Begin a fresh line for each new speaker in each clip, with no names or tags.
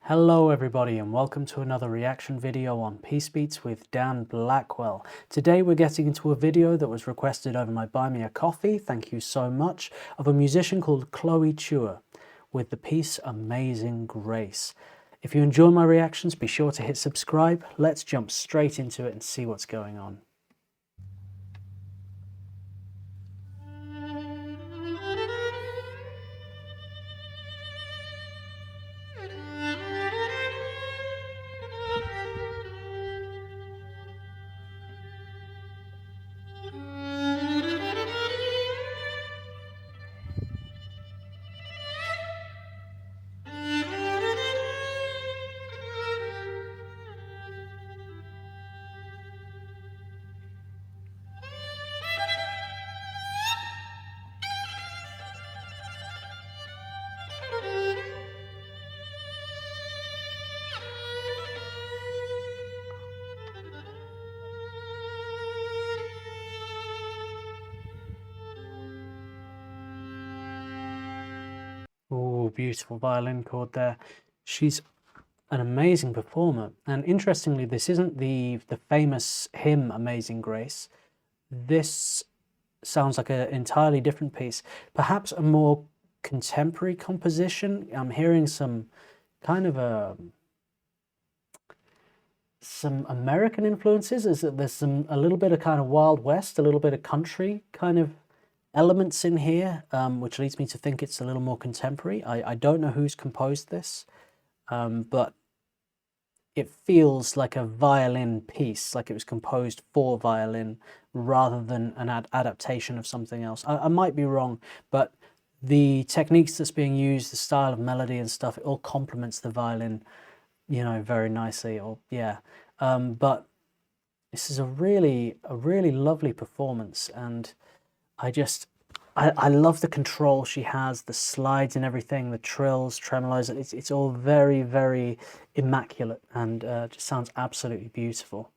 Hello everybody and welcome to another reaction video on Peace Beats with Dan Blackwell. Today we're getting into a video that was requested over my Buy Me a Coffee, thank you so much, of a musician called Chua with the piece Amazing Grace. If you enjoy my reactions, be sure to hit subscribe. Let's jump straight into it and see what's going on. Oh, beautiful violin chord there. She's an amazing performer. And interestingly, this isn't the famous hymn Amazing Grace. This sounds like an entirely different piece, perhaps a more contemporary composition. I'm hearing some kind of some American influences. Is that there's a little bit of kind of Wild West, a little bit of country kind of elements in here, which leads me to think it's a little more contemporary. I don't know who's composed this, but it feels like a violin piece, like it was composed for violin rather than an adaptation of something else. I might be wrong, but the techniques that's being used, the style of melody and stuff, it all complements the violin, you know, very nicely. Or yeah, but this is a really lovely performance, and I love the control she has, the slides and everything, the trills, tremolos. It's all very immaculate and just sounds absolutely beautiful.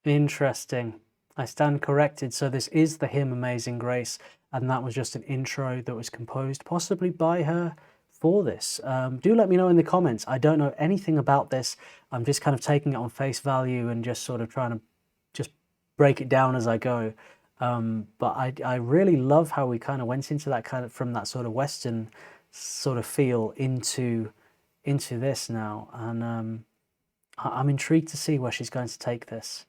Interesting. I stand corrected. So this is the hymn Amazing Grace, and that was just an intro that was composed possibly by her for this. Do let me know in the comments. I don't know anything about this. I'm just kind of taking it on face value and just sort of trying to just break it down as I go. But I really love how we kind of went into that kind of from that sort of Western sort of feel into this now, and I'm intrigued to see where she's going to take this.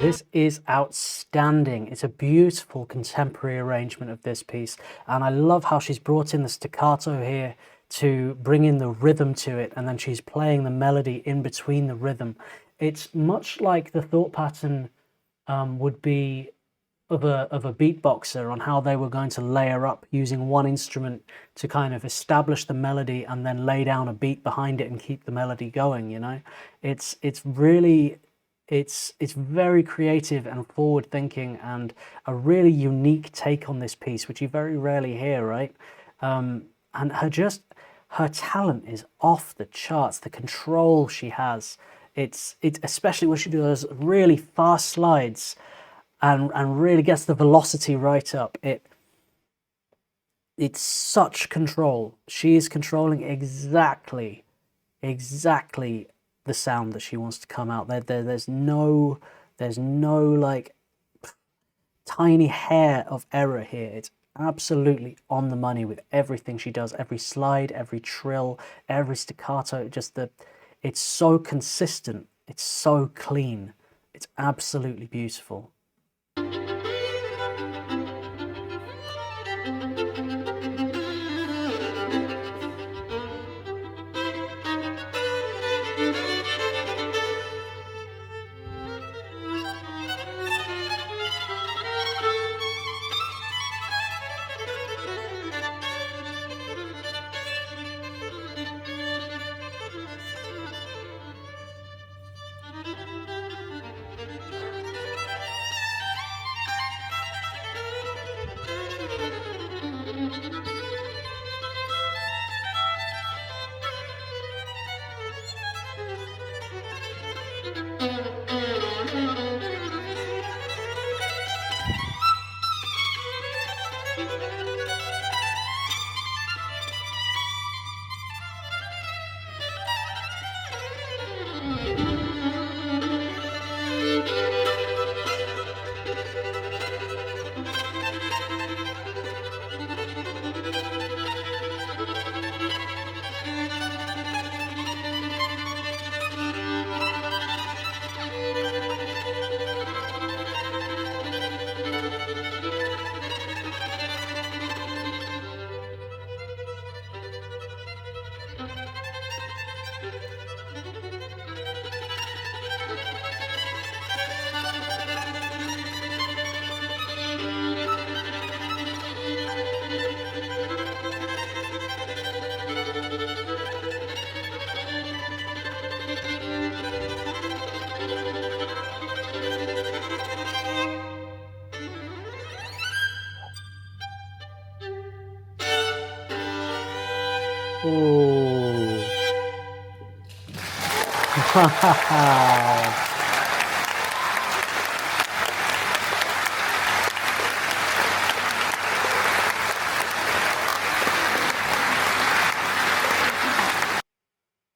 This is outstanding. It's a beautiful contemporary arrangement of this piece, and I love how she's brought in the staccato here to bring in the rhythm to it, and then she's playing the melody in between the rhythm. It's much like the thought pattern would be of a beatboxer on how they were going to layer up using one instrument to kind of establish the melody and then lay down a beat behind it and keep the melody going, you know. It's really it's very creative and forward thinking and a really unique take on this piece, which you very rarely hear, right? And her talent is off the charts. The control she has, it's especially when she does really fast slides and really gets the velocity right up. It's such control. She is controlling exactly the sound that she wants to come out. There's no like tiny hair of error here. It's absolutely on the money with everything she does. Every slide, every trill, every staccato. It's so consistent. It's so clean. It's absolutely beautiful. Oh.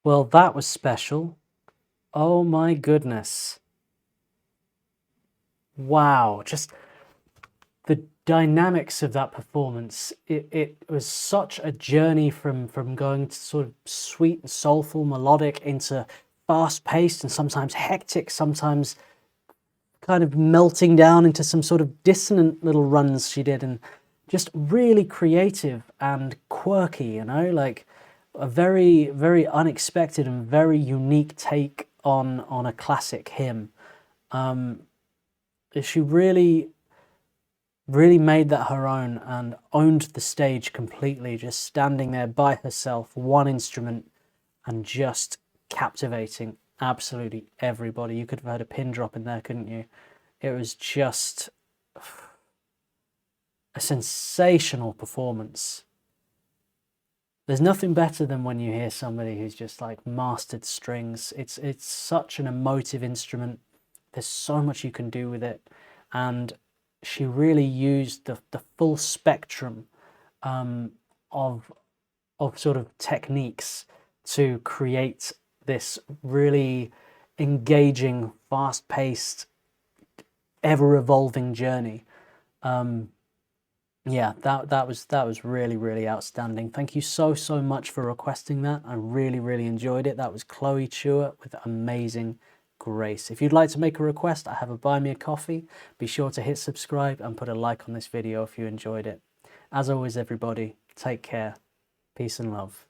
Well, that was special. Oh my goodness. Wow, just the dynamics of that performance. It was such a journey from going to sort of sweet and soulful melodic into fast-paced and sometimes hectic, sometimes kind of melting down into some sort of dissonant little runs she did, and just really creative and quirky, you know, like a very unexpected and very unique take on a classic hymn. She really made that her own and owned the stage completely, just standing there by herself, one instrument, and just captivating absolutely everybody. You could have heard a pin drop in there, couldn't you? It was just a sensational performance. There's nothing better than when you hear somebody who's just like mastered strings. It's such an emotive instrument. There's so much you can do with it, and she really used the full spectrum of sort of techniques to create this really engaging, fast-paced, ever-evolving journey. Yeah, that was really outstanding. Thank you so much for requesting that. I really enjoyed it. That was Chloe Chua with Amazing grace. If you'd like to make a request, I have a buy me a coffee. Be sure to hit subscribe and put a like on this video if you enjoyed it. As always, everybody, take care. Peace and love.